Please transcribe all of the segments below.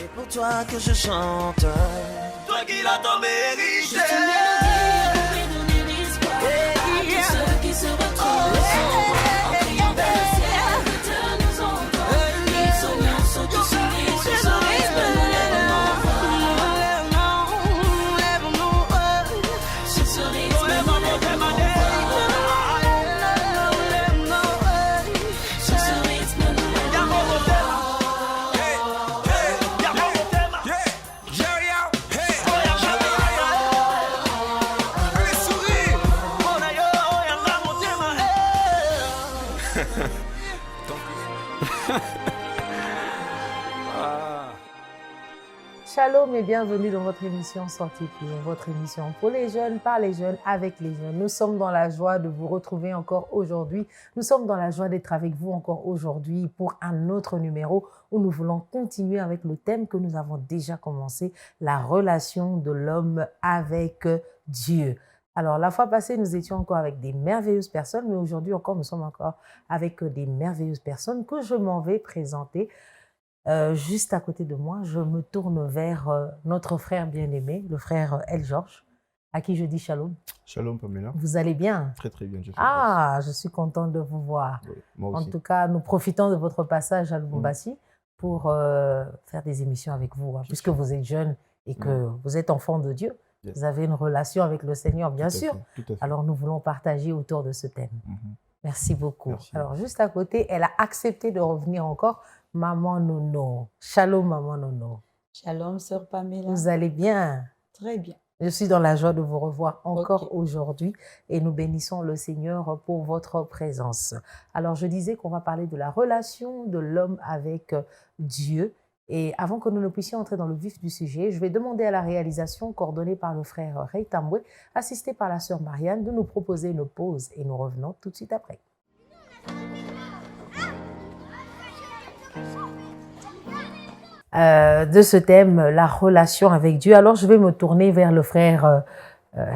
C'est pour toi que je chante. Toi qui l'as tant mérité. Juste une mélodie pour donner l'espoir à tous ceux qui se retrouvent en criant vers le ciel. Dieu nous entend. Les soignants sont tous unis sur son rythme. Lève-nous sur ce rythme. Sur ce rythme, Shalom et bienvenue dans votre émission Sortie Pure, votre émission pour les jeunes, par les jeunes, avec les jeunes. Nous sommes dans la joie de vous retrouver encore aujourd'hui. Nous sommes dans la joie d'être avec vous encore aujourd'hui pour un autre numéro où nous voulons continuer avec le thème que nous avons déjà commencé, la relation de l'homme avec Dieu. Alors, la fois passée, nous étions encore avec des merveilleuses personnes, mais aujourd'hui encore, nous sommes encore avec des merveilleuses personnes que je m'en vais présenter. Juste à côté de moi, je me tourne vers notre frère bien-aimé, le frère El Georges, à qui je dis shalom. Shalom Pamela. Vous allez bien? Très très bien. Je suis contente de vous voir. Oui, moi aussi. En tout cas, nous profitons de votre passage à Lubumbashi pour faire des émissions avec vous, hein, puisque vous êtes jeune et que vous êtes enfant de Dieu. Yes. Vous avez une relation avec le Seigneur, bien sûr. Tout à fait. Alors, nous voulons partager autour de ce thème. Merci beaucoup. Merci. Alors, juste à côté, elle a accepté de revenir encore. Maman Nono. Shalom, Maman Nono. Shalom, sœur Pamela. Vous allez bien? Très bien. Je suis dans la joie de vous revoir encore Ok. aujourd'hui et nous bénissons le Seigneur pour votre présence. Alors, je disais qu'on va parler de la relation de l'homme avec Dieu. Et avant que nous ne puissions entrer dans le vif du sujet, je vais demander à la réalisation coordonnée par le frère Ray Tamboué, assisté par la sœur Marianne, de nous proposer une pause et nous revenons tout de suite après. De ce thème, la relation avec Dieu. Alors, je vais me tourner vers le frère.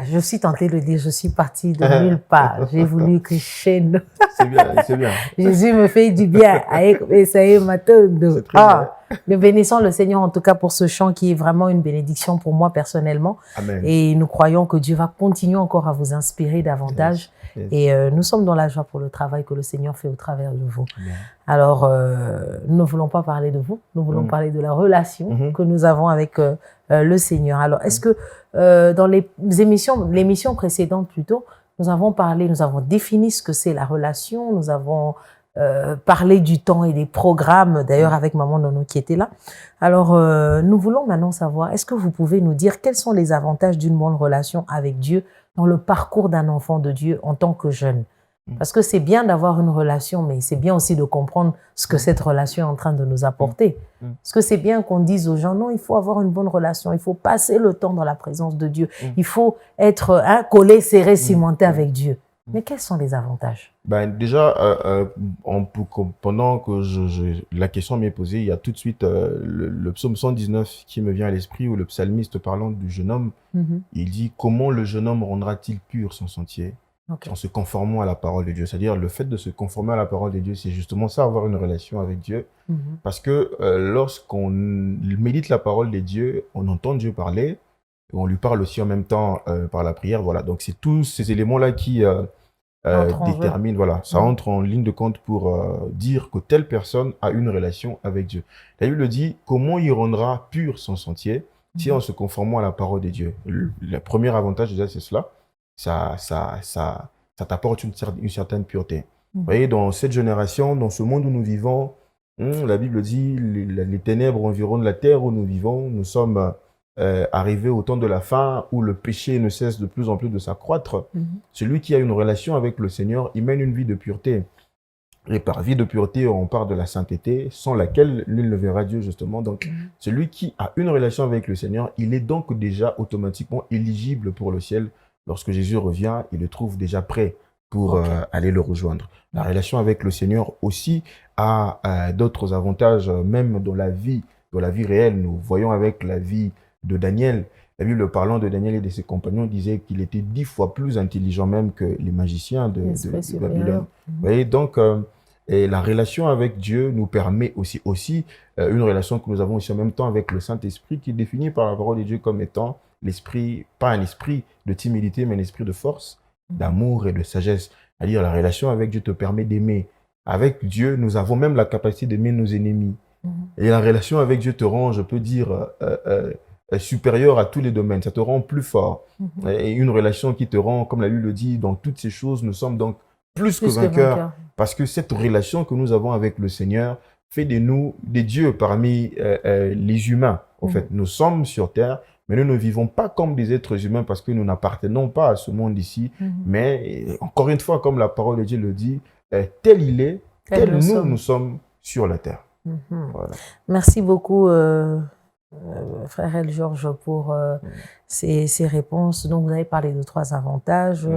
Je suis tentée de dire, je suis partie de nulle part. J'ai voulu que Chéno. C'est bien, c'est bien. Jésus me fait du bien. Et ça y est, Matondo. C'est très bien. Nous bénissons le Seigneur en tout cas pour ce chant qui est vraiment une bénédiction pour moi personnellement. Amen. Et nous croyons que Dieu va continuer encore à vous inspirer davantage. Yes. Et nous sommes dans la joie pour le travail que le Seigneur fait au travers de vous. Amen. Alors, nous ne voulons pas parler de vous, nous voulons parler de la relation que nous avons avec le Seigneur. Alors, est-ce que dans l'émission précédente plutôt, nous avons parlé, nous avons défini ce que c'est la relation, nous avons parlé du temps et des programmes, d'ailleurs avec Maman Nono qui était là. Alors, nous voulons maintenant savoir, est-ce que vous pouvez nous dire quels sont les avantages d'une bonne relation avec Dieu dans le parcours d'un enfant de Dieu en tant que jeune? Parce que c'est bien d'avoir une relation, mais c'est bien aussi de comprendre ce que cette relation est en train de nous apporter. Parce que c'est bien qu'on dise aux gens, non, il faut avoir une bonne relation, il faut passer le temps dans la présence de Dieu, il faut être collé, serré, cimenté avec Dieu. Mais quels sont les avantages? Ben, déjà, pendant que la question m'est posée, il y a tout de suite le psaume 119 qui me vient à l'esprit, où le psalmiste parlant du jeune homme, il dit « Comment le jeune homme rendra-t-il pur son sentier ?» Okay. En se conformant à la parole de Dieu. C'est-à-dire, le fait de se conformer à la parole de Dieu, c'est justement ça, avoir une relation avec Dieu. Parce que lorsqu'on médite la parole de Dieu, on entend Dieu parler, et on lui parle aussi en même temps par la prière. Voilà. Donc, c'est tous ces éléments-là qui déterminent, voilà, ça entre en ligne de compte pour dire que telle personne a une relation avec Dieu. La Bible dit, comment il rendra pur son sentier si en se conformant à la parole de Dieu. Le premier avantage, déjà, c'est cela. Ça t'apporte une certaine pureté. Vous voyez, dans cette génération, dans ce monde où nous vivons, la Bible dit les ténèbres environnent la terre où nous vivons. Nous sommes arrivés au temps de la fin où le péché ne cesse de plus en plus de s'accroître. Celui qui a une relation avec le Seigneur, il mène une vie de pureté. Et par vie de pureté, on parle de la sainteté, sans laquelle nul ne verra Dieu, justement. Donc, celui qui a une relation avec le Seigneur, il est donc déjà automatiquement éligible pour le ciel. Lorsque Jésus revient, il le trouve déjà prêt pour aller le rejoindre. La relation avec le Seigneur aussi a d'autres avantages, même dans la vie réelle. Nous voyons avec la vie de Daniel. La Bible parlant de Daniel et de ses compagnons disait qu'il était 10 fois plus intelligent même que les magiciens de Babylone. Vous voyez, donc, Et la relation avec Dieu nous permet aussi une relation que nous avons aussi en même temps avec le Saint-Esprit, qui est défini par la parole de Dieu comme étant l'esprit, pas un esprit de timidité, mais un esprit de force, d'amour et de sagesse. C'est-à-dire, la relation avec Dieu te permet d'aimer. Avec Dieu, nous avons même la capacité d'aimer nos ennemis. Et la relation avec Dieu te rend, je peux dire, supérieur à tous les domaines. Ça te rend plus fort. Et une relation qui te rend, comme la Bible le dit, dans toutes ces choses, nous sommes donc plus que vainqueurs. Parce que cette relation que nous avons avec le Seigneur fait de nous des dieux parmi les humains. En fait, nous sommes sur terre, mais nous ne vivons pas comme des êtres humains parce que nous n'appartenons pas à ce monde ici. Mais encore une fois, comme la parole de Dieu le dit, tel il est, tel nous sommes sur la terre. Voilà. Merci beaucoup, frère El Georges, pour ces réponses. Donc, vous avez parlé de 3 avantages.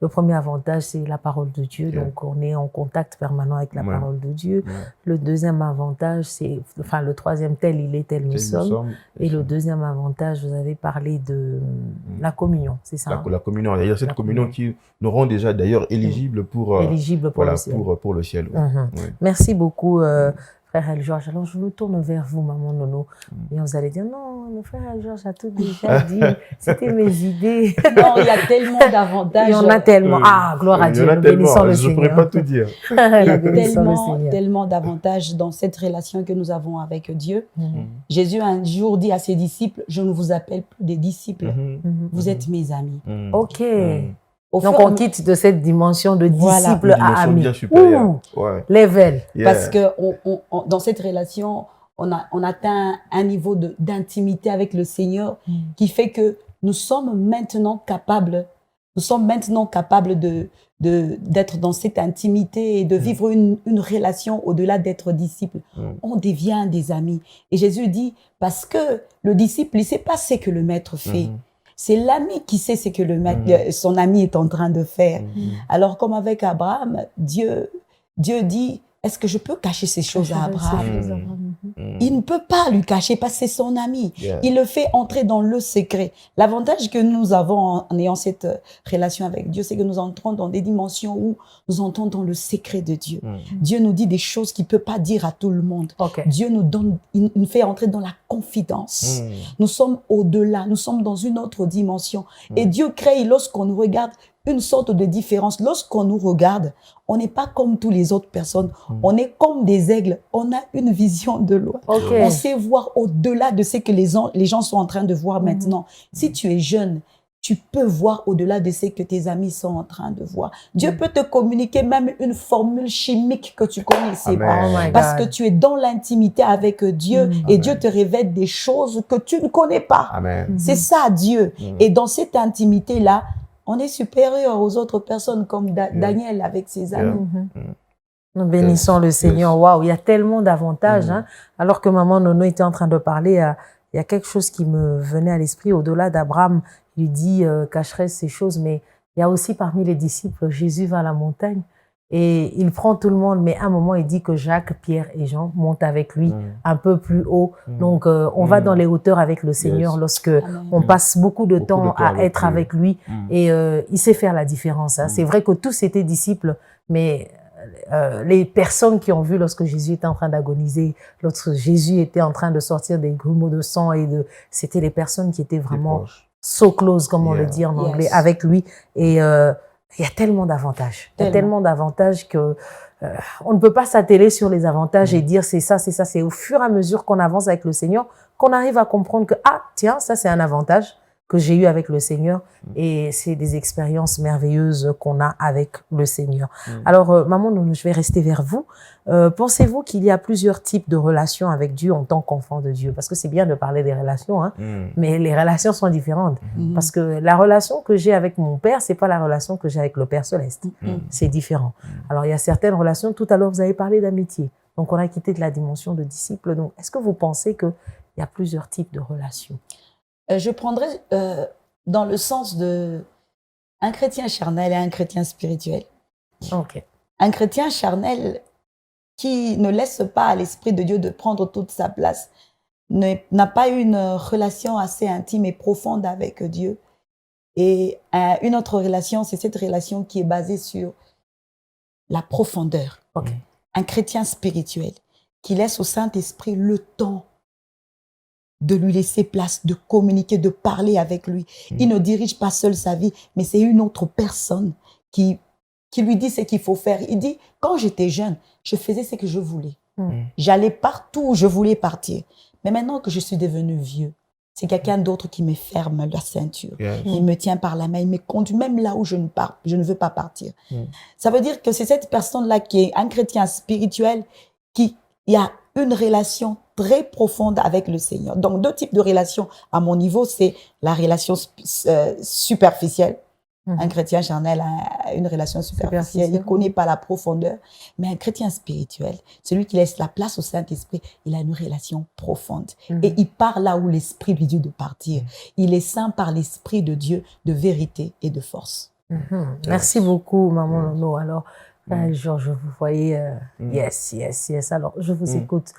Le premier avantage, c'est la parole de Dieu. Donc, on est en contact permanent avec la parole de Dieu. Le deuxième avantage, c'est, enfin, le troisième, tel il est, tel nous sommes. Et le deuxième avantage, vous avez parlé de la communion, c'est ça? La communion. D'ailleurs, cette communion qui nous rend déjà d'ailleurs éligibles pour le ciel. Pour le ciel. Merci beaucoup. Frère El Georges, alors je me tourne vers vous, maman Nono. Et vous allez dire, non, le frère El Georges a tout déjà dit. C'était mes idées. Non, il y a tellement d'avantages. Il y en a tellement. Ah, gloire à Dieu. Nous bénissons le Seigneur. Je ne pourrais pas tout dire. Il y a tellement d'avantages dans cette relation que nous avons avec Dieu. Jésus a un jour dit à ses disciples, je ne vous appelle plus des disciples. Vous êtes mes amis. Ok. Donc, on quitte de cette dimension de disciple à ami. Level. Parce que dans cette relation, on atteint un niveau d'intimité avec le Seigneur qui fait que nous sommes maintenant capables d'être dans cette intimité et de vivre une relation au-delà d'être disciple. On devient des amis. Et Jésus dit, parce que le disciple, il ne sait pas ce que le maître fait. C'est l'ami qui sait ce que son ami est en train de faire. Alors, comme avec Abraham, Dieu dit, est-ce que je peux cacher ces choses à Abraham? Il ne peut pas lui cacher parce que c'est son ami. Il le fait entrer dans le secret. L'avantage que nous avons en ayant cette relation avec Dieu, c'est que nous entrons dans des dimensions où nous entrons dans le secret de Dieu. Dieu nous dit des choses qu'il ne peut pas dire à tout le monde. Dieu nous donne, il nous fait entrer dans la confidence. Nous sommes au-delà, nous sommes dans une autre dimension. Et Dieu crée, lorsqu'on nous regarde, une sorte de différence. Lorsqu'on nous regarde, on n'est pas comme toutes les autres personnes. On est comme des aigles. On a une vision de loin. On sait voir au-delà de ce que les gens sont en train de voir maintenant. Si tu es jeune, tu peux voir au-delà de ce que tes amis sont en train de voir. Dieu peut te communiquer même une formule chimique que tu connaissais pas. Parce que tu es dans l'intimité avec Dieu et Dieu te révèle des choses que tu ne connais pas. C'est ça, Dieu. Et dans cette intimité-là, on est supérieur aux autres personnes comme Daniel avec ses amis. Nous bénissons le Seigneur. Waouh, il y a tellement d'avantages. Alors que maman Nono était en train de parler, il y a quelque chose qui me venait à l'esprit. Au-delà d'Abraham, il lui dit cacherait ces choses, mais il y a aussi parmi les disciples, Jésus va à la montagne et il prend tout le monde, mais à un moment, il dit que Jacques, Pierre et Jean montent avec lui un peu plus haut. Donc, on va dans les hauteurs avec le Seigneur lorsque on passe beaucoup de temps à être avec lui et il sait faire la différence. C'est vrai que tous étaient disciples, mais les personnes qui ont vu lorsque Jésus était en train d'agoniser, lorsque Jésus était en train de sortir des grumeaux de sang c'était les personnes qui étaient vraiment so close, comme on le dit en anglais, avec lui. Et il y a tellement d'avantages. Il y a tellement d'avantages que on ne peut pas s'atteler sur les avantages et dire c'est ça, c'est ça. C'est au fur et à mesure qu'on avance avec le Seigneur qu'on arrive à comprendre que tiens, ça c'est un avantage que j'ai eu avec le Seigneur et c'est des expériences merveilleuses qu'on a avec le Seigneur. Alors, maman, je vais rester vers vous. Pensez-vous qu'il y a plusieurs types de relations avec Dieu en tant qu'enfant de Dieu? Parce que c'est bien de parler des relations, mais les relations sont différentes. Parce que la relation que j'ai avec mon Père, c'est pas la relation que j'ai avec le Père Céleste. C'est différent. Alors, il y a certaines relations, tout à l'heure, vous avez parlé d'amitié. Donc, on a quitté de la dimension de disciple. Donc, est-ce que vous pensez qu'il y a plusieurs types de relations? Je prendrais dans le sens de un chrétien charnel et un chrétien spirituel. Un chrétien charnel qui ne laisse pas à l'Esprit de Dieu de prendre toute sa place, n'a pas une relation assez intime et profonde avec Dieu. Et une autre relation, c'est cette relation qui est basée sur la profondeur. un chrétien spirituel qui laisse au Saint-Esprit le temps de lui laisser place, de communiquer, de parler avec lui. Il ne dirige pas seul sa vie, mais c'est une autre personne qui lui dit ce qu'il faut faire. Il dit, quand j'étais jeune, je faisais ce que je voulais. J'allais partout où je voulais partir. Mais maintenant que je suis devenu vieux, c'est quelqu'un d'autre qui me ferme la ceinture. Il me tient par la main, il me conduit même là où je ne veux pas partir. Ça veut dire que c'est cette personne-là qui est un chrétien spirituel qui a une relation très profonde avec le Seigneur. Donc, 2 types de relations à mon niveau, c'est la relation superficielle. Un chrétien charnel a une relation superficielle, il ne connaît pas la profondeur. Mais un chrétien spirituel, celui qui laisse la place au Saint-Esprit, il a une relation profonde. Et il part là où l'Esprit lui dit de partir. Il est saint par l'Esprit de Dieu, de vérité et de force. Merci beaucoup, Maman Nono. Alors, Georges, vous voyez, yes. Alors, je vous écoute.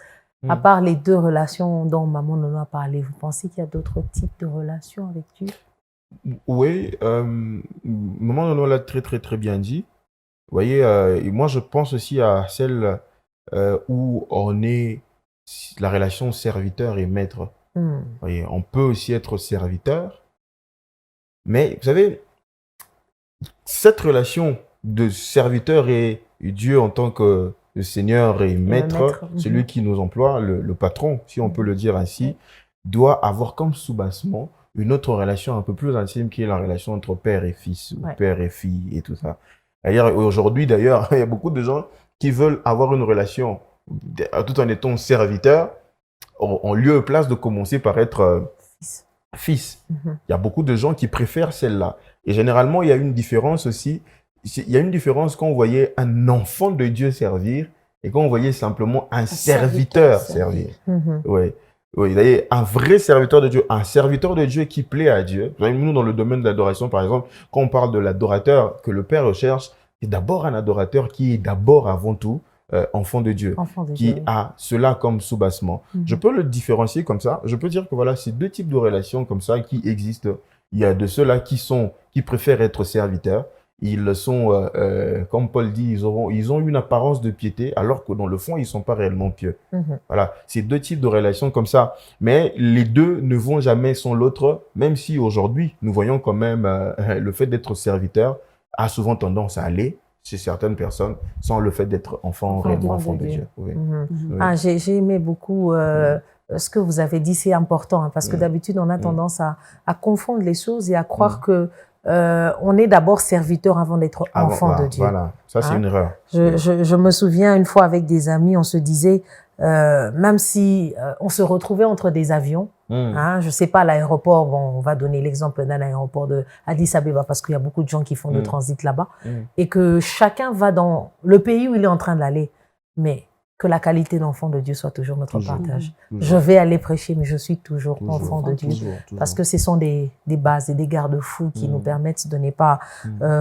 À part les 2 relations dont Maman Nono a parlé, vous pensez qu'il y a d'autres types de relations avec Dieu? Oui, Maman Nono l'a très bien dit. Vous voyez, et moi je pense aussi à celle où on est la relation serviteur et maître. Vous voyez, on peut aussi être serviteur, mais vous savez, cette relation de serviteur et Dieu en tant que le Seigneur et maître, celui qui nous emploie, le patron, si on peut le dire ainsi, doit avoir comme sous-bassement une autre relation un peu plus intime qui est la relation entre père et fils, ou père et fille et tout ça. D'ailleurs, aujourd'hui, il y a beaucoup de gens qui veulent avoir une relation tout en étant serviteur, en lieu et place de commencer par être fils. Il y a beaucoup de gens qui préfèrent celle-là. Et généralement, il y a une différence aussi. Il y a une différence quand on voyait un enfant de Dieu servir et quand on voyait simplement un serviteur servir. Oui, d'ailleurs, un vrai serviteur de Dieu, un serviteur de Dieu qui plaît à Dieu. Nous, dans le domaine de l'adoration, par exemple, quand on parle de l'adorateur que le Père recherche, c'est d'abord un adorateur qui est d'abord, avant tout, enfant de Dieu, a cela comme sous-bassement. Je peux le différencier comme ça. Je peux dire que voilà, c'est 2 types de relations comme ça qui existent. Il y a de ceux-là qui préfèrent être serviteurs. Ils sont, comme Paul dit, ils ont une apparence de piété, alors que dans le fond, ils ne sont pas réellement pieux. Voilà, c'est 2 types de relations comme ça. Mais les 2 ne vont jamais sans l'autre, même si aujourd'hui, nous voyons quand même le fait d'être serviteur a souvent tendance à aller chez certaines personnes sans le fait d'être réellement enfant de Dieu. Oui. J'ai aimé beaucoup ce que vous avez dit, c'est important, parce que d'habitude, on a tendance à confondre les choses et à croire que on est d'abord serviteur avant d'être enfant de Dieu. Voilà, ça c'est une erreur. Je me souviens une fois avec des amis, on se disait, même si on se retrouvait entre des avions, je sais pas, à l'aéroport, bon, on va donner l'exemple d'un aéroport de Addis Abeba parce qu'il y a beaucoup de gens qui font le transit là-bas, et que chacun va dans le pays où il est en train d'aller, mais que la qualité d'enfant de Dieu soit toujours notre partage. Je vais aller prêcher, mais je suis toujours enfant de Dieu. Parce que ce sont des bases et des garde-fous qui nous permettent de ne pas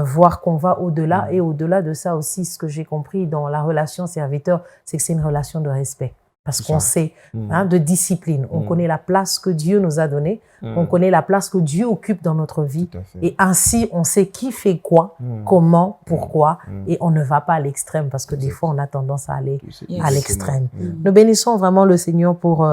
voir qu'on va au-delà. Et au-delà de ça aussi, ce que j'ai compris dans la relation serviteur, c'est que c'est une relation de respect. Parce qu'on sait, de discipline. On connaît la place que Dieu nous a donnée. On connaît la place que Dieu occupe dans notre vie. Et ainsi, on sait qui fait quoi, comment, pourquoi. Et on ne va pas à l'extrême parce que des fois, on a tendance à aller à l'extrême. Nous bénissons vraiment le Seigneur pour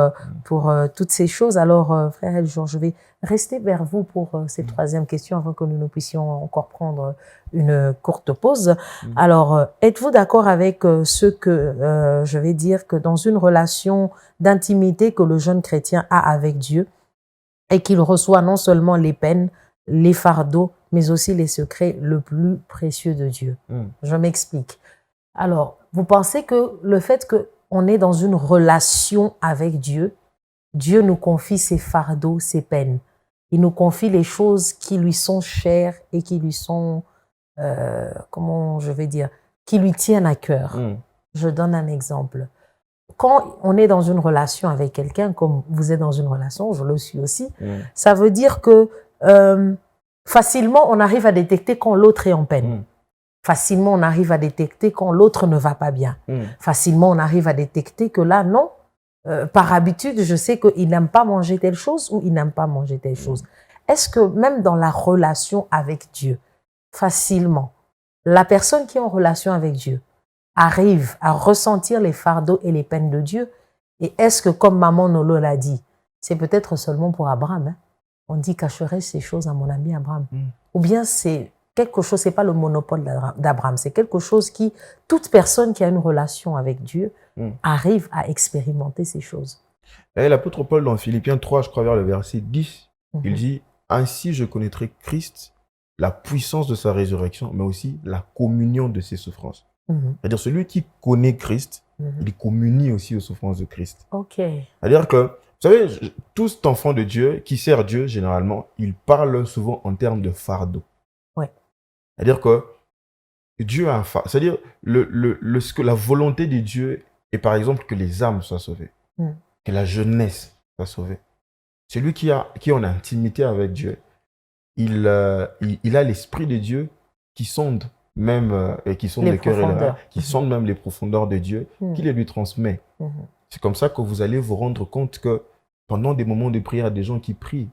toutes ces choses. Alors, frère Georges, je vais rester vers vous pour cette 3e question avant que nous puissions encore prendre une courte pause. Alors, êtes-vous d'accord avec ce que je vais dire, que dans une relation d'intimité que le jeune chrétien a avec Dieu et qu'il reçoit non seulement les peines, les fardeaux, mais aussi les secrets le plus précieux de Dieu? Je m'explique. Alors, vous pensez que le fait qu'on est dans une relation avec Dieu, Dieu nous confie ses fardeaux, ses peines. Il nous confie les choses qui lui sont chères et qui lui sont, comment je vais dire, qui lui tiennent à cœur. Je donne un exemple. Quand on est dans une relation avec quelqu'un, comme vous êtes dans une relation, je le suis aussi, ça veut dire que facilement, on arrive à détecter quand l'autre est en peine. Facilement, on arrive à détecter quand l'autre ne va pas bien. Facilement, on arrive à détecter que là, non, par habitude, je sais qu'il n'aime pas manger telle chose ou il n'aime pas manger telle chose. Est-ce que même dans la relation avec Dieu, facilement, la personne qui est en relation avec Dieu arrive à ressentir les fardeaux et les peines de Dieu? Et est-ce que, comme Maman Nolo l'a dit, c'est peut-être seulement pour Abraham, hein? On dit, cacherai ces choses à mon ami Abraham. Ou bien c'est quelque chose, c'est pas le monopole d'Abraham, c'est quelque chose qui, toute personne qui a une relation avec Dieu arrive à expérimenter ces choses. Et l'apôtre Paul, dans Philippiens 3, je crois vers le verset 10, il dit, ainsi je connaîtrai Christ, la puissance de sa résurrection, mais aussi la communion de ses souffrances. C'est-à-dire, celui qui connaît Christ, il communie aussi aux souffrances de Christ. Ok. C'est-à-dire que, vous savez, tout cet enfant de Dieu qui sert Dieu, généralement, il parle souvent en termes de fardeau. Ouais. C'est-à-dire que Dieu a un fardeau. C'est-à-dire, la volonté de Dieu est, par exemple, que les âmes soient sauvées, que la jeunesse soit sauvée. Celui qui est en intimité avec Dieu, il a l'esprit de Dieu qui sonde même, qui sonde les cœurs et les reins, qui sonde même les profondeurs de Dieu, qui les lui transmet. C'est comme ça que vous allez vous rendre compte que pendant des moments de prière, il y a des gens qui prient.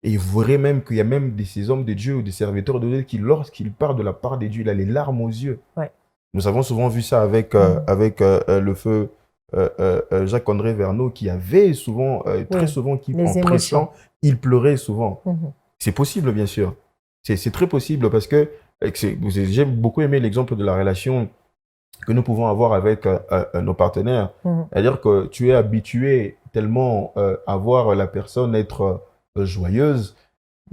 Et vous verrez même qu'il y a même ces hommes de Dieu ou des serviteurs de Dieu qui, lorsqu'ils parlent de la part de Dieu, il a les larmes aux yeux. Ouais. Nous avons souvent vu ça avec le feu Jacques-André Verneau, qui avait souvent, très souvent, qui, en prêchant, il pleurait souvent. C'est possible, bien sûr. C'est très possible parce que j'ai beaucoup aimé l'exemple de la relation que nous pouvons avoir avec nos partenaires. C'est-à-dire que tu es habitué tellement à voir la personne être joyeuse,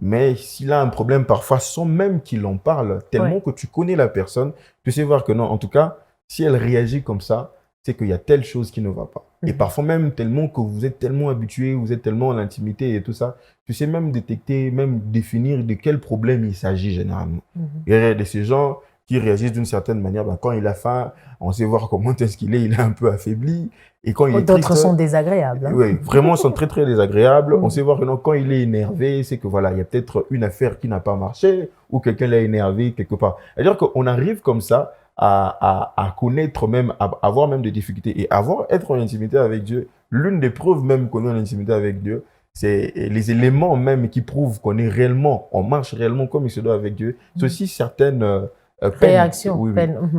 mais s'il a un problème parfois sans même qu'il en parle, tellement que tu connais la personne, tu sais voir que non, en tout cas, si elle réagit comme ça, c'est qu'il y a telle chose qui ne va pas. Et parfois même tellement que vous êtes tellement habitué, vous êtes tellement en intimité et tout ça, tu sais même détecter, même définir de quel problème il s'agit généralement. Il y a de ces gens qui réagissent d'une certaine manière. Ben, quand il a faim, on sait voir comment est-ce qu'il est, il est un peu affaibli. Et quand il est d'autres sont désagréables. Hein. Oui, vraiment, sont très, très désagréables. On sait voir que non, quand il est énervé, c'est que voilà, il y a peut-être une affaire qui n'a pas marché ou quelqu'un l'a énervé quelque part. C'est-à-dire qu'on arrive comme ça à connaître même, à avoir même des difficultés et être en intimité avec Dieu. L'une des preuves même qu'on est en intimité avec Dieu, c'est les éléments même qui prouvent qu'on est réellement, on marche réellement comme il se doit avec Dieu. C'est aussi certaines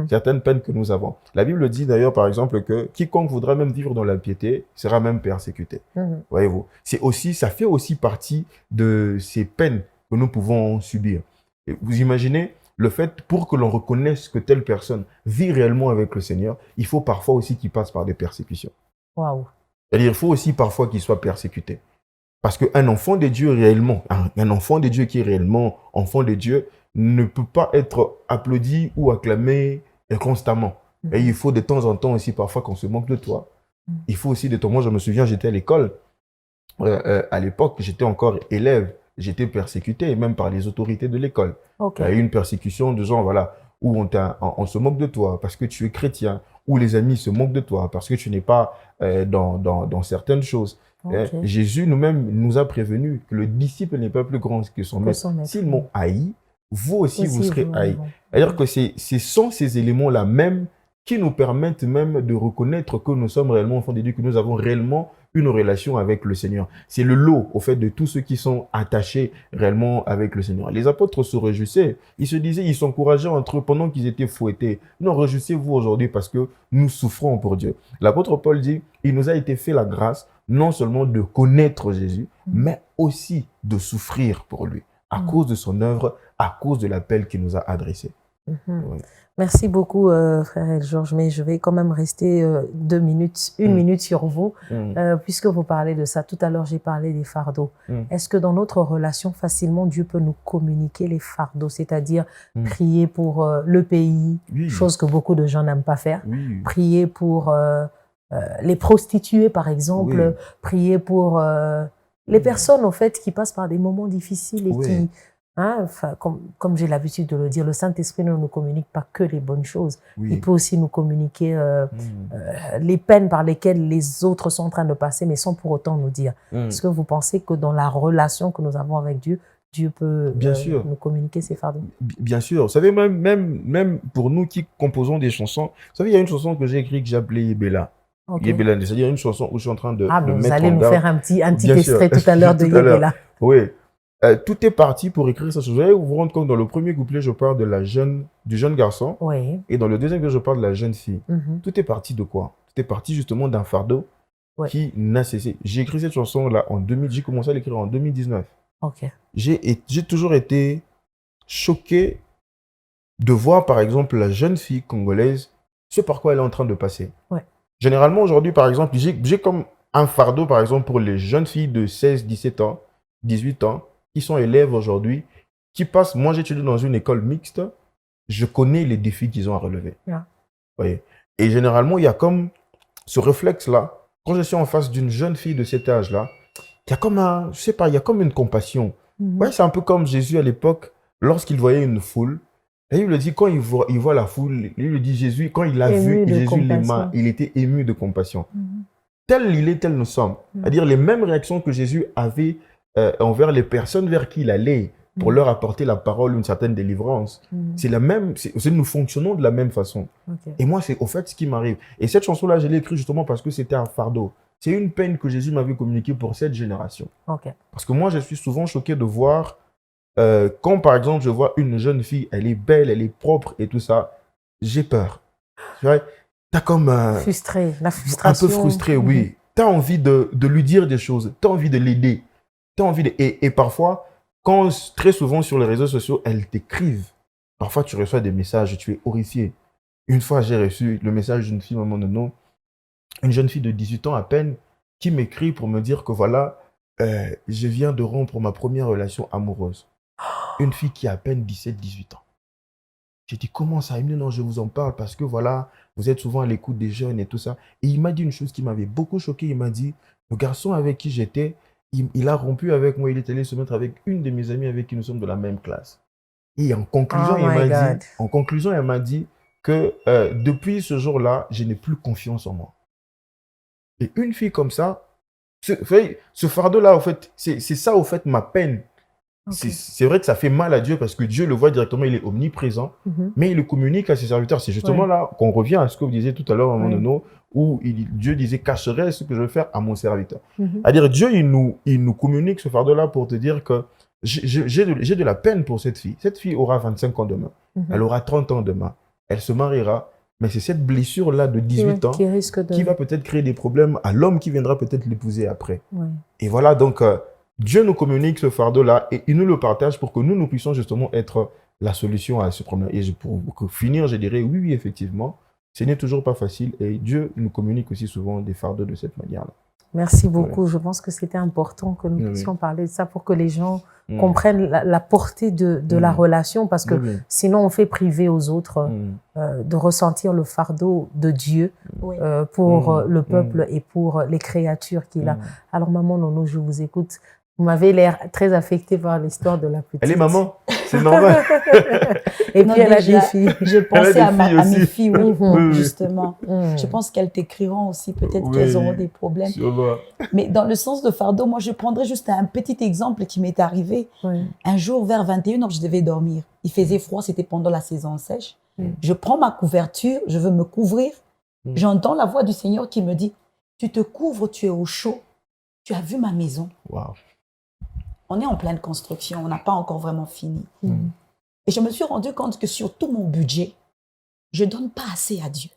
certaines peines que nous avons. La Bible dit d'ailleurs, par exemple, que quiconque voudra même vivre dans la piété sera même persécuté. Voyez-vous, ça fait aussi partie de ces peines que nous pouvons subir. Et vous imaginez le fait, pour que l'on reconnaisse que telle personne vit réellement avec le Seigneur, il faut parfois aussi qu'il passe par des persécutions. Waouh. C'est-à-dire, il faut aussi parfois qu'il soit persécuté. Parce qu'un enfant de Dieu réellement, un enfant de Dieu qui est réellement enfant de Dieu, ne peut pas être applaudi ou acclamé constamment. Et il faut de temps en temps aussi parfois qu'on se moque de toi. Il faut aussi de temps. Moi, je me souviens, j'étais à l'école. À l'époque, j'étais encore élève. J'étais persécuté, même par les autorités de l'école. Il y a eu une persécution de gens, voilà, où on se moque de toi parce que tu es chrétien, où les amis se moquent de toi parce que tu n'es pas dans certaines choses. Jésus nous a prévenu que le disciple n'est pas plus grand que son maître. S'ils m'ont haï, vous aussi vous serez haïs. C'est-à-dire que ce sont ces éléments-là même qui nous permettent même de reconnaître que nous sommes réellement enfants de Dieu, que nous avons réellement une relation avec le Seigneur. C'est le lot, au fait, de tous ceux qui sont attachés réellement avec le Seigneur. Les apôtres se réjouissaient. Ils se disaient, ils s'encourageaient entre eux pendant qu'ils étaient fouettés. Non, réjouissez-vous aujourd'hui parce que nous souffrons pour Dieu. L'apôtre Paul dit, il nous a été fait la grâce, non seulement de connaître Jésus, mais aussi de souffrir pour lui, à cause de son œuvre, à cause de l'appel qu'il nous a adressé. Ouais. Merci beaucoup, frère Georges, mais je vais quand même rester 2 minutes, une minute sur vous, puisque vous parlez de ça. Tout à l'heure, j'ai parlé des fardeaux. Est-ce que dans notre relation, facilement, Dieu peut nous communiquer les fardeaux, c'est-à-dire prier pour le pays, chose que beaucoup de gens n'aiment pas faire, prier pour les prostituées, par exemple, prier pour les personnes, en fait, qui passent par des moments difficiles et qui... comme j'ai l'habitude de le dire, le Saint-Esprit ne nous communique pas que les bonnes choses. Il peut aussi nous communiquer les peines par lesquelles les autres sont en train de passer, mais sans pour autant nous dire. Est-ce que vous pensez que dans la relation que nous avons avec Dieu, Dieu peut nous communiquer ses fardeaux? Bien sûr. Vous savez, même pour nous qui composons des chansons, vous savez, il y a une chanson que j'ai écrite que j'ai appelée Yébéla. Yébéla, c'est-à-dire une chanson où je suis en train de mettre en garde. Vous allez nous faire un petit extrait tout à l'heure de Yébéla. Oui. tout est parti pour écrire cette chose. Vous allez vous rendre compte, dans le premier couplet, je parle du jeune garçon. Oui. Et dans le deuxième couplet, je parle de la jeune fille. Tout est parti de quoi? Tout est parti justement d'un fardeau qui n'a cessé. J'ai écrit cette chanson-là en 2000, j'ai commencé à l'écrire en 2019. Ok. J'ai toujours été choqué de voir, par exemple, la jeune fille congolaise, ce par quoi elle est en train de passer. Ouais. Généralement, aujourd'hui, par exemple, j'ai comme un fardeau, par exemple, pour les jeunes filles de 16, 17 ans, 18 ans, qui sont élèves aujourd'hui, qui passent... Moi, j'étudie dans une école mixte, je connais les défis qu'ils ont à relever. Yeah. Voyez. Et généralement, il y a comme ce réflexe-là, quand je suis en face d'une jeune fille de cet âge-là, il y a comme je sais pas, il y a comme une compassion. Ouais, c'est un peu comme Jésus à l'époque, lorsqu'il voyait une foule, et il le dit, quand il voit la foule, il lui dit, Jésus, quand il a vu Jésus les mains, il était ému de compassion. Tel il est, tel nous sommes. C'est-à-dire les mêmes réactions que Jésus avait envers les personnes vers qui il allait pour leur apporter la parole, une certaine délivrance. C'est la même, nous fonctionnons de la même façon. Okay. Et moi, c'est au fait ce qui m'arrive. Et cette chanson-là, je l'ai écrite justement parce que c'était un fardeau. C'est une peine que Jésus m'avait communiquée pour cette génération. Okay. Parce que moi, je suis souvent choqué de voir, quand par exemple, je vois une jeune fille, elle est belle, elle est propre et tout ça, j'ai peur. Tu vois, t'as comme... frustré, la frustration. Un peu frustré, oui. T'as envie de lui dire des choses, t'as envie de l'aider. T'as envie de... Et parfois, très souvent sur les réseaux sociaux, elles t'écrivent. Parfois, tu reçois des messages et tu es horrifié. Une fois, j'ai reçu le message d'une fille, maman de nom, une jeune fille de 18 ans à peine, qui m'écrit pour me dire que voilà, je viens de rompre ma première relation amoureuse. Une fille qui a à peine 17-18 ans. J'ai dit, comment ça? Il me dit, non, je vous en parle parce que voilà, vous êtes souvent à l'écoute des jeunes et tout ça. Et il m'a dit une chose qui m'avait beaucoup choqué. Il m'a dit, le garçon avec qui j'étais, il a rompu avec moi, il est allé se mettre avec une de mes amies avec qui nous sommes de la même classe. Et en conclusion, elle m'a dit que depuis ce jour-là, je n'ai plus confiance en moi. Et une fille comme ça, ce fardeau-là, en fait, c'est ça, au fait, ma peine. Okay. C'est vrai que ça fait mal à Dieu parce que Dieu le voit directement, il est omniprésent, mais il le communique à ses serviteurs. C'est justement là qu'on revient à ce que vous disiez tout à l'heure, où Dieu disait, cacherai ce que je vais faire à mon serviteur. C'est-à-dire, Dieu, il nous communique ce fardeau-là pour te dire que j'ai de la peine pour cette fille. Cette fille aura 25 ans demain, elle aura 30 ans demain, elle se mariera, mais c'est cette blessure-là de 18 ans qui va peut-être créer des problèmes à l'homme qui viendra peut-être l'épouser après. Et voilà, donc... Dieu nous communique ce fardeau-là et il nous le partage pour que nous puissions justement être la solution à ce problème. Et pour finir, je dirais oui, effectivement, ce n'est toujours pas facile et Dieu nous communique aussi souvent des fardeaux de cette manière-là. Merci beaucoup. Je pense que c'était important que nous puissions parler de ça pour que les gens comprennent la portée de la relation parce que sinon on fait priver aux autres de ressentir le fardeau de Dieu pour le peuple et pour les créatures qu'il a. Alors maman Nono, je vous écoute. Vous m'avez l'air très affectée par l'histoire de la petite. Elle est maman, c'est normal. Et puis elle a des filles. Je pensais à mes filles, oui, justement. Je pense qu'elles t'écriront aussi, peut-être qu'elles auront des problèmes. Mais dans le sens de fardeau, moi, je prendrais juste un petit exemple qui m'est arrivé. Un jour, vers 21h, je devais dormir. Il faisait froid, c'était pendant la saison sèche. Je prends ma couverture, je veux me couvrir. J'entends la voix du Seigneur qui me dit, tu te couvres, tu es au chaud. Tu as vu ma maison. Wow. On est en pleine construction, on n'a pas encore vraiment fini. Et je me suis rendu compte que sur tout mon budget, je ne donne pas assez à Dieu.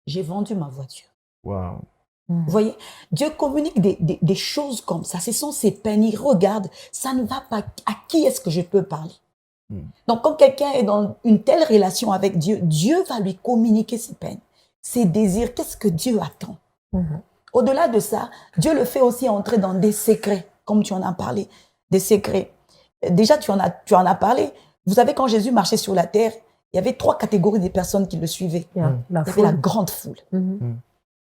J'ai vendu ma voiture. Wow. Vous voyez, Dieu communique des choses comme ça. Ce sont ses peines. Il regarde, ça ne va pas. À qui est-ce que je peux parler? Donc, quand quelqu'un est dans une telle relation avec Dieu, Dieu va lui communiquer ses peines, ses désirs. Qu'est-ce que Dieu attend? Au-delà de ça, Dieu le fait aussi entrer dans des secrets. Comme tu en as parlé, des secrets. Déjà, tu en as parlé. Vous savez, quand Jésus marchait sur la terre, il y avait 3 catégories de personnes qui le suivaient. Il y avait la grande foule.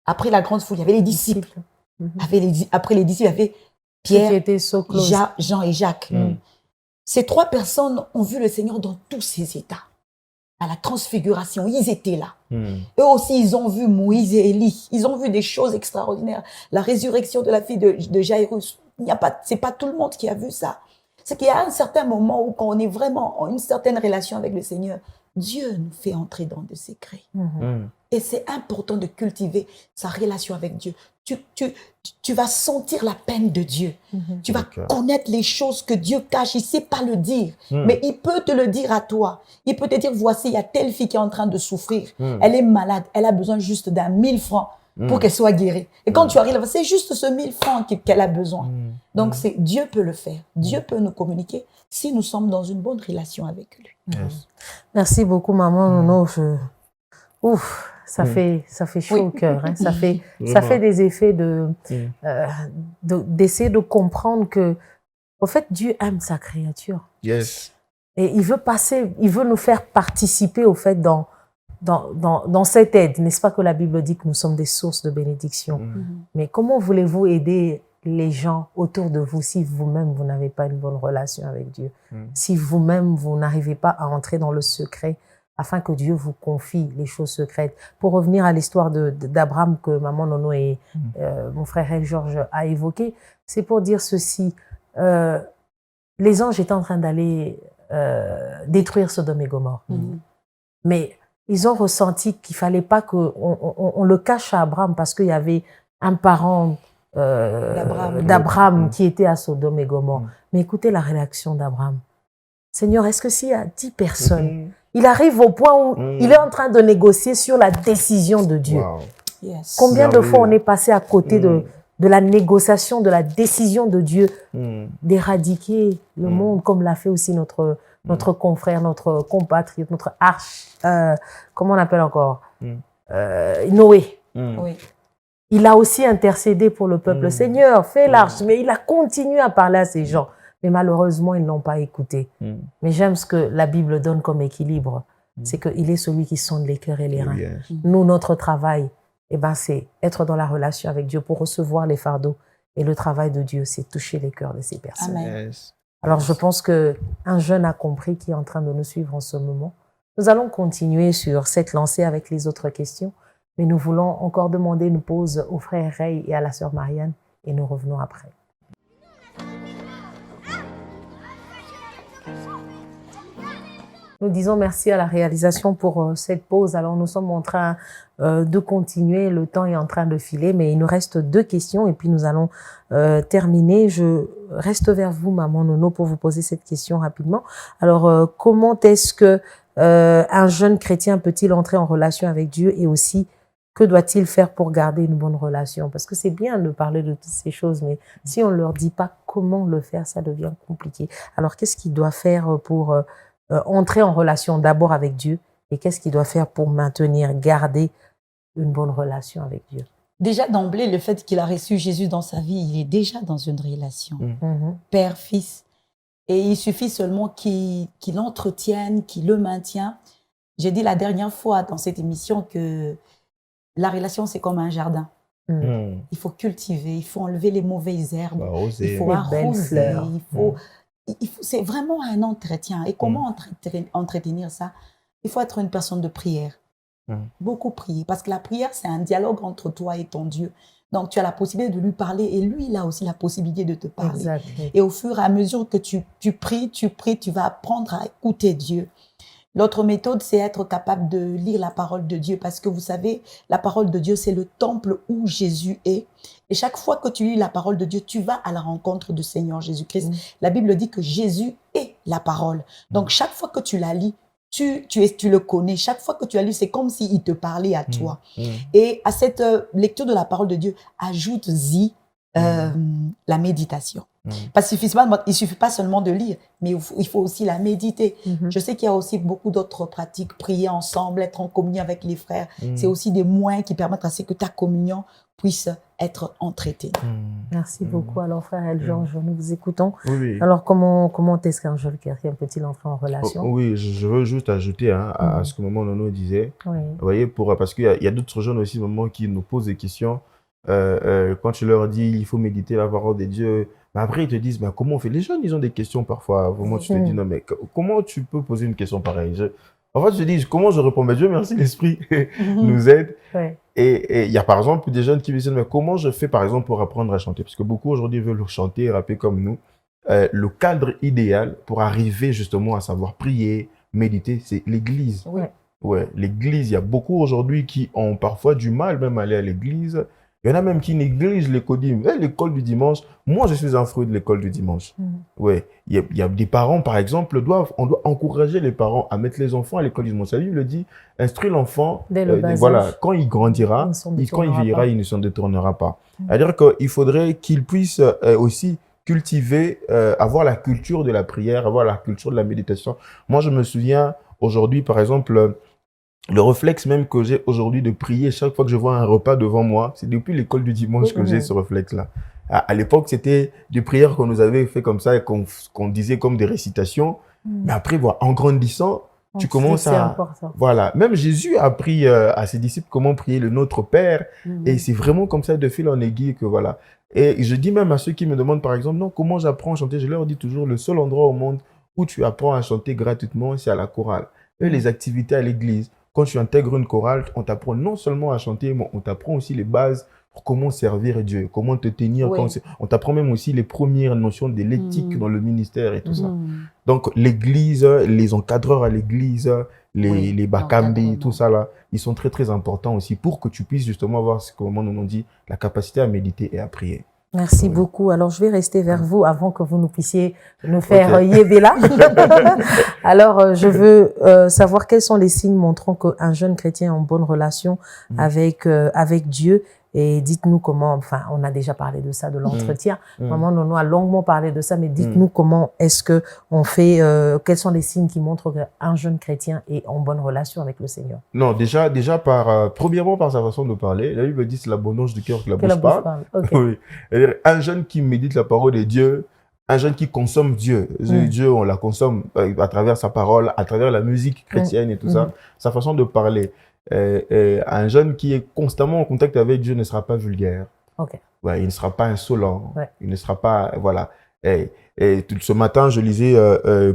Après la grande foule, il y avait les disciples. Après les disciples, il y avait Pierre, Jean et Jacques. Ces 3 personnes ont vu le Seigneur dans tous ses états. À la transfiguration, ils étaient là. Eux aussi, ils ont vu Moïse et Élie. Ils ont vu des choses extraordinaires. La résurrection de la fille de Jairus. C'est pas tout le monde qui a vu ça. C'est qu'il y a un certain moment où quand on est vraiment en une certaine relation avec le Seigneur, Dieu nous fait entrer dans des secrets. Et c'est important de cultiver sa relation avec Dieu. Tu vas sentir la peine de Dieu. Tu vas connaître les choses que Dieu cache. Il ne sait pas le dire, mais il peut te le dire à toi. Il peut te dire, voici, il y a telle fille qui est en train de souffrir. Elle est malade. Elle a besoin juste d'un 1000 francs pour qu'elle soit guérie. Et quand tu arrives là, c'est juste ce 1000 francs qu'elle a besoin. Donc, Dieu peut le faire. Dieu peut nous communiquer si nous sommes dans une bonne relation avec lui. Merci beaucoup, maman Nono. Ouf, ça fait chaud au cœur. Hein. Ça fait des effets d'essayer de comprendre que, en fait, Dieu aime sa créature. Yes. Et il veut nous faire participer, au fait, dans cette aide. N'est-ce pas que la Bible dit que nous sommes des sources de bénédiction? Mais comment voulez-vous aider les gens autour de vous si vous-même, vous n'avez pas une bonne relation avec Dieu? Si vous-même, vous n'arrivez pas à entrer dans le secret afin que Dieu vous confie les choses secrètes. Pour revenir à l'histoire d'Abraham que maman Nono et mon frère El Georges a évoqué, c'est pour dire ceci. Les anges étaient en train d'aller détruire Sodome et Gomorrhe. Mais ils ont ressenti qu'il ne fallait pas qu'on le cache à Abraham parce qu'il y avait un parent d'Abraham qui était à Sodome et Gomorrhe. Mais écoutez la réaction d'Abraham. Seigneur, est-ce que s'il y a 10 personnes, il arrive au point où il est en train de négocier sur la décision de Dieu. Yes. Combien de fois on est passé à côté de la négociation, de la décision de Dieu d'éradiquer le monde, comme l'a fait aussi notre confrère, notre compatriote, notre comment on appelle encore Noé. Oui. Il a aussi intercédé pour le peuple. Seigneur, fais l'arche. Mais il a continué à parler à ces gens. Mais malheureusement, ils ne l'ont pas écouté. Mais j'aime ce que la Bible donne comme équilibre. C'est qu'il est celui qui sonde les cœurs et les reins. Nous, notre travail, c'est être dans la relation avec Dieu pour recevoir les fardeaux. Et le travail de Dieu, c'est toucher les cœurs de ces personnes. Amen. Alors, je pense qu'un jeune a compris qui est en train de nous suivre en ce moment. Nous allons continuer sur cette lancée avec les autres questions. Mais nous voulons encore demander une pause au frère Ray et à la sœur Marianne. Et nous revenons après. Nous disons merci à la réalisation pour cette pause. Alors, nous sommes en train de continuer. Le temps est en train de filer, mais il nous reste 2 questions et puis nous allons terminer. Je reste vers vous, maman Nono, pour vous poser cette question rapidement. Alors, comment est-ce que un jeune chrétien peut-il entrer en relation avec Dieu et aussi, que doit-il faire pour garder une bonne relation? Parce que c'est bien de parler de toutes ces choses, mais si on ne leur dit pas comment le faire, ça devient compliqué. Alors, qu'est-ce qu'il doit faire pour entrer en relation d'abord avec Dieu et qu'est-ce qu'il doit faire pour maintenir, garder une bonne relation avec Dieu? Déjà d'emblée, le fait qu'il a reçu Jésus dans sa vie, il est déjà dans une relation. Père-fils. Et il suffit seulement qu'il l'entretienne, qu'il le maintienne. J'ai dit la dernière fois dans cette émission que la relation, c'est comme un jardin. Il faut cultiver, il faut enlever les mauvaises herbes, il faut arroser, c'est vraiment un entretien. Et comment entretenir ça? Il faut être une personne de prière. Beaucoup prier. Parce que la prière, c'est un dialogue entre toi et ton Dieu. Donc, tu as la possibilité de lui parler et lui, il a aussi la possibilité de te parler. Exactement. Et au fur et à mesure que tu pries, tu vas apprendre à écouter Dieu. L'autre méthode, c'est être capable de lire la parole de Dieu. Parce que vous savez, la parole de Dieu, c'est le temple où Jésus est. Et chaque fois que tu lis la parole de Dieu, tu vas à la rencontre du Seigneur Jésus-Christ. La Bible dit que Jésus est la parole. Donc, chaque fois que tu la lis, tu le connais. Chaque fois que tu la lis, c'est comme s'il te parlait à toi. Et à cette lecture de la parole de Dieu, ajoute-y la méditation. Parce qu'il ne suffit pas seulement de lire, mais il faut aussi la méditer. Je sais qu'il y a aussi beaucoup d'autres pratiques. Prier ensemble, être en communion avec les frères. C'est aussi des moyens qui permettent à ce que ta communion puisse être entretenue. Merci beaucoup. Alors, frère El Georges, nous vous écoutons. Oui. Alors, comment est-ce qu'un jeune chrétien peut-il entrer en relation? Oui, je veux juste ajouter à ce que maman Nono disait. Vous voyez, parce qu'il y a d'autres jeunes aussi, maman, qui nous posent des questions. Quand tu leur dis il faut méditer la parole de Dieu, mais après ils te disent comment on fait? Les jeunes, ils ont des questions parfois. Vraiment, tu te dis non, mais comment tu peux poser une question pareille? En fait, je te dis comment je réponds? Mais Dieu merci, l'Esprit nous aide. Et il y a par exemple des jeunes qui me disent mais comment je fais par exemple pour apprendre à chanter? Parce que beaucoup aujourd'hui veulent chanter, rapper comme nous. Le cadre idéal pour arriver justement à savoir prier, méditer, c'est l'église. Ouais, l'église, il y a beaucoup aujourd'hui qui ont parfois du mal même à aller à l'église. Il y en a même qui négligent l'école l'école du dimanche. Moi, je suis un fruit de l'école du dimanche. Ouais, il y a des parents, par exemple, on doit encourager les parents à mettre les enfants à l'école du dimanche. La Bible dit, instruis l'enfant, Dès le bas voilà, âge. quand il grandira, quand il vieillira, il ne s'en détournera pas. C'est-à-dire qu'il faudrait qu'il puisse aussi cultiver, avoir la culture de la prière, avoir la culture de la méditation. Moi, je me souviens aujourd'hui, par exemple, le réflexe même que j'ai aujourd'hui de prier chaque fois que je vois un repas devant moi, c'est depuis l'école du dimanche que j'ai ce réflexe-là. À l'époque, c'était des prières qu'on nous avait fait comme ça et qu'on disait comme des récitations. Mais après, voilà, en grandissant, tu commences à... Voilà. Même Jésus a appris à ses disciples comment prier le Notre Père. Et c'est vraiment comme ça, de fil en aiguille, que voilà. Et je dis même à ceux qui me demandent, par exemple, non, comment j'apprends à chanter? Je leur dis toujours, le seul endroit au monde où tu apprends à chanter gratuitement, c'est à la chorale. Et les activités à l'église. Quand tu intègres une chorale, on t'apprend non seulement à chanter, mais on t'apprend aussi les bases pour comment servir Dieu, comment te tenir. On t'apprend même aussi les premières notions de l'éthique dans le ministère et tout ça. Donc, l'église, les encadreurs à l'église, les bakambi, tout ça là, ils sont très très importants aussi pour que tu puisses justement avoir, comme on nous dit, la capacité à méditer et à prier. Merci beaucoup. Alors, je vais rester vers vous avant que vous nous puissiez nous faire Yébéla. Alors, je veux savoir quels sont les signes montrant qu'un jeune chrétien est en bonne relation avec Dieu. Et dites-nous comment, enfin, on a déjà parlé de ça, de l'entretien. Maman Nono a longuement parlé de ça, mais dites-nous comment est-ce que on fait, quels sont les signes qui montrent qu'un jeune chrétien est en bonne relation avec le Seigneur? Non, déjà premièrement par sa façon de parler. La Bible dit c'est l'abondance du cœur que la bouche parle. Okay. Oui. C'est-à-dire, un jeune qui médite la parole de Dieu, un jeune qui consomme Dieu. Dieu, on la consomme à travers sa parole, à travers la musique chrétienne et tout ça, sa façon de parler. Un jeune qui est constamment en contact avec Dieu ne sera pas vulgaire. Ouais, il ne sera pas insolent. Il ne sera pas... Voilà. Et ce matin, je lisais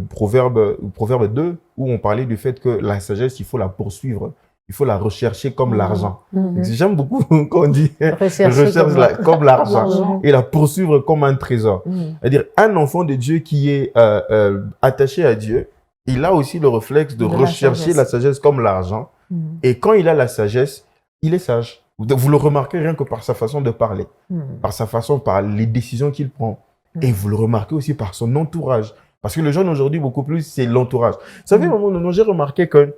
Proverbe 2, où on parlait du fait que la sagesse, il faut la poursuivre. Il faut la rechercher comme l'argent. J'aime beaucoup quand on dit recherche comme l'argent et la poursuivre comme un trésor. C'est-à-dire, un enfant de Dieu qui est attaché à Dieu, il a aussi le réflexe de rechercher la sagesse comme l'argent. Et quand il a la sagesse, il est sage. Vous le remarquez rien que par sa façon de parler, par sa façon, par les décisions qu'il prend. Et vous le remarquez aussi par son entourage. Parce que le jeune aujourd'hui, beaucoup plus, c'est l'entourage. Vous savez, maman, j'ai remarqué que,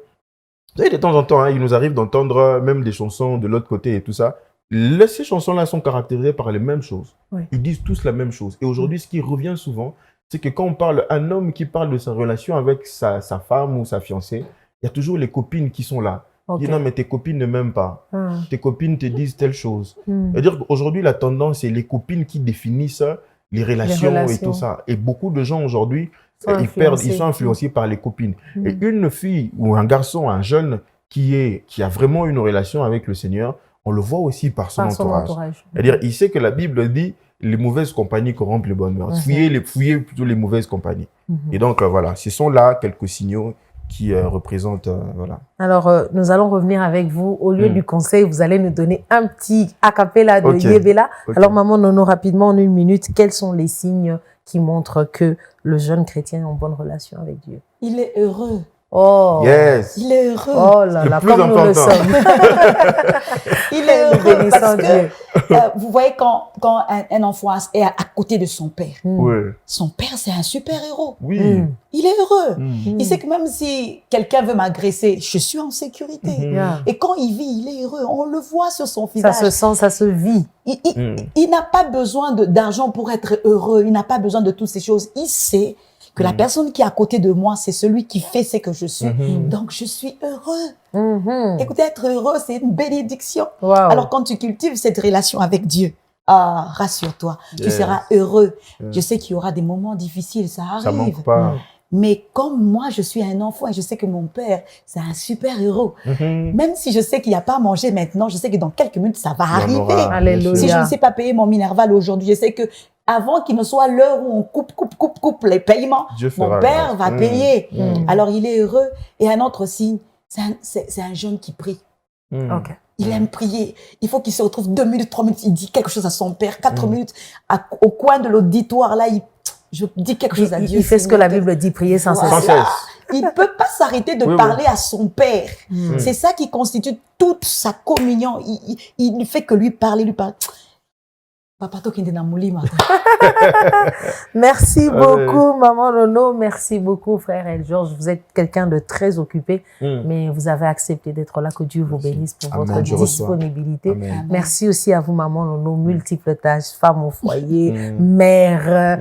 vous savez, de temps en temps, il nous arrive d'entendre même des chansons de l'autre côté et tout ça. Ces chansons-là sont caractérisées par les mêmes choses. Ils disent tous la même chose. Et aujourd'hui, ce qui revient souvent, c'est que quand on parle, un homme qui parle de sa relation avec sa femme ou sa fiancée, il y a toujours les copines qui sont là. Ils disent non, mais tes copines ne m'aiment pas. Tes copines te disent telle chose. C'est-à-dire qu'aujourd'hui, la tendance, c'est les copines qui définissent les relations et tout ça. Et beaucoup de gens aujourd'hui, ils sont influencés par les copines. Et une fille ou un garçon, un jeune qui a vraiment une relation avec le Seigneur, on le voit aussi par son entourage. C'est-à-dire, il sait que la Bible dit les mauvaises compagnies corrompent les bonnes mœurs. Fuyez plutôt les mauvaises compagnies. Et donc, voilà, ce sont là quelques signaux qui représente, voilà. Alors, nous allons revenir avec vous. Au lieu du conseil, vous allez nous donner un petit a cappella de Yébéla. Alors, maman Nono, rapidement, en 1 minute, quels sont les signes qui montrent que le jeune chrétien est en bonne relation avec Dieu? Il est heureux. Oh, yes. Il est heureux. Oh là là, comme nous le sommes. Il est heureux parce que vous voyez quand un enfant est à côté de son père, son père c'est un super héros. Oui. Il est heureux. Il sait que même si quelqu'un veut m'agresser, je suis en sécurité. Et quand il vit, il est heureux. On le voit sur son visage. Ça se sent, ça se vit. Il n'a pas besoin d'argent pour être heureux. Il n'a pas besoin de toutes ces choses. Il sait que la personne qui est à côté de moi, c'est celui qui fait ce que je suis. Donc, je suis heureux. Écoutez, être heureux, c'est une bénédiction. Alors, quand tu cultives cette relation avec Dieu, rassure-toi, tu seras heureux. Je sais qu'il y aura des moments difficiles, ça arrive. Ça manque pas. Mais comme moi, je suis un enfant et je sais que mon père, c'est un super héros. Même si je sais qu'il n'y a pas à manger maintenant, je sais que dans quelques minutes, ça va arriver. Alléluia. Si je ne sais pas payer mon Minerval aujourd'hui, je sais que avant qu'il ne soit l'heure où on coupe les paiements, mon père va payer. Alors, il est heureux. Et un autre signe, c'est un jeune qui prie. Il aime prier. Il faut qu'il se retrouve 2 minutes, 3 minutes. Il dit quelque chose à son père. 4 minutes au coin de l'auditoire. Là, je dis quelque chose à Dieu. Il fait ce que la Bible dit, prier sans cesse. Sans cesse. Il ne peut pas s'arrêter de parler à son Père. C'est ça qui constitue toute sa communion. Il ne fait que lui parler. Papa, toi qui es dans mon lit, Merci beaucoup, Maman Nono. Merci beaucoup, frère El Georges. Vous êtes quelqu'un de très occupé, mais vous avez accepté d'être là. Que Dieu vous bénisse pour votre disponibilité. Amen. Merci aussi à vous, Maman Nono. Multiples tâches, femme au foyer, mère,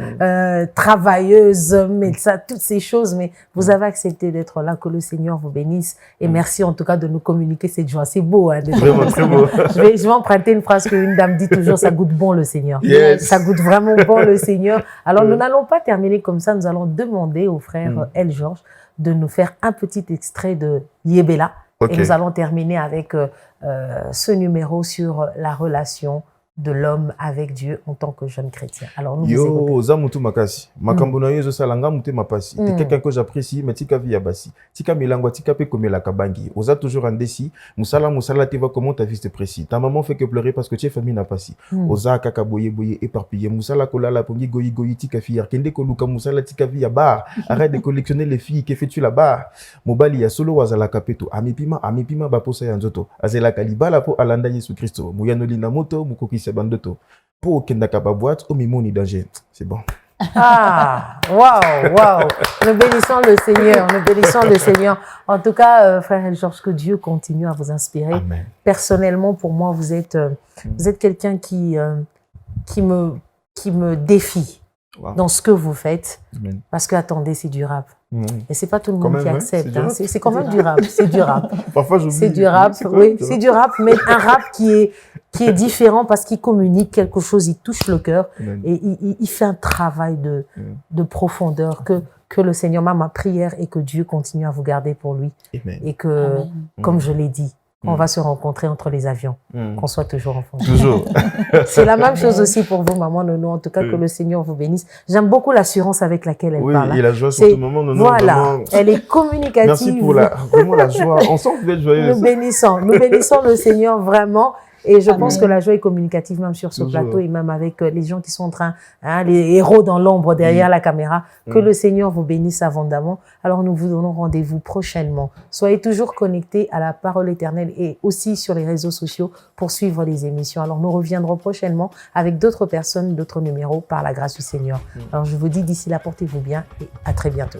travailleuse, médecin, toutes ces choses. Mais vous avez accepté d'être là. Que le Seigneur vous bénisse. Et merci en tout cas de nous communiquer cette joie. C'est beau, hein, Vraiment, très beau. Je vais emprunter une phrase qu'une dame dit toujours, ça goûte bon le Seigneur. Yes. Ça goûte vraiment bon le Seigneur. Alors, nous n'allons pas terminer comme ça. Nous allons demander au frère El Georges de nous faire un petit extrait de Yébéla. Et nous allons terminer avec ce numéro sur la relation de l'homme avec Dieu en tant que jeune chrétien. Alors, nous vous écoutons. Yo, zamutu makasi. Makambo na yo zo salanga mute mapasi. T'es quelqu'un que j'apprécie, mais tika via basi. Tika milangwa, tika pe comme la kabangi. Oza toujours en décis. Musala, tu vois comment ta vie te précis. Ta maman fait que pleurer parce que tu es famille n'a pas si. Oza kaka boye boye éparpillé. Musala kola la pongi goyi goyi tika fier. Kende koluka musala tika via bar. Arrête de collectionner les filles. Que fais-tu là-bas? Mobali ya solo wazala kapeto. Amipima baposa yanzoto. Azela kalibala po alanda Yesu Christo. Muyanoli na moto, mukokisi bandoto. Pour kendaka ba boîte au mimoni danger. C'est bon. Ah, waouh. Nous bénissons le Seigneur, nous bénissons le Seigneur. En tout cas, frère El Georges, que Dieu continue à vous inspirer. Amen. Personnellement, pour moi, vous êtes quelqu'un qui me défie dans ce que vous faites. Amen. Parce que, attendez, c'est du rap. Et c'est pas tout le Quand monde qui même, accepte. hein, C'est quand même du rap. C'est du rap. Parfois, j'oublie. C'est du rap, oui, c'est du rap, mais un rap qui est différent parce qu'il communique quelque chose, il touche le cœur et il fait un travail de profondeur que le Seigneur, ma prière est que Dieu continue à vous garder pour lui. Amen. Et que, comme je l'ai dit, on va se rencontrer entre les avions, qu'on soit toujours en fonction. Toujours. C'est la même chose aussi pour vous, Maman Nono. En tout cas, que le Seigneur vous bénisse. J'aime beaucoup l'assurance avec laquelle elle parle. Oui, et la joie sur tout moment. Voilà, vraiment, elle est communicative. merci pour vraiment la joie. On sent que vous êtes joyeuse. Nous bénissons le Seigneur vraiment. Et je pense que la joie est communicative même sur ce plateau et même avec les gens qui sont en train, les héros dans l'ombre derrière la caméra. Que le Seigneur vous bénisse abondamment. Alors nous vous donnons rendez-vous prochainement. Soyez toujours connectés à la parole éternelle et aussi sur les réseaux sociaux pour suivre les émissions. Alors nous reviendrons prochainement avec d'autres personnes, d'autres numéros par la grâce du Seigneur. Alors je vous dis d'ici là, portez-vous bien et à très bientôt.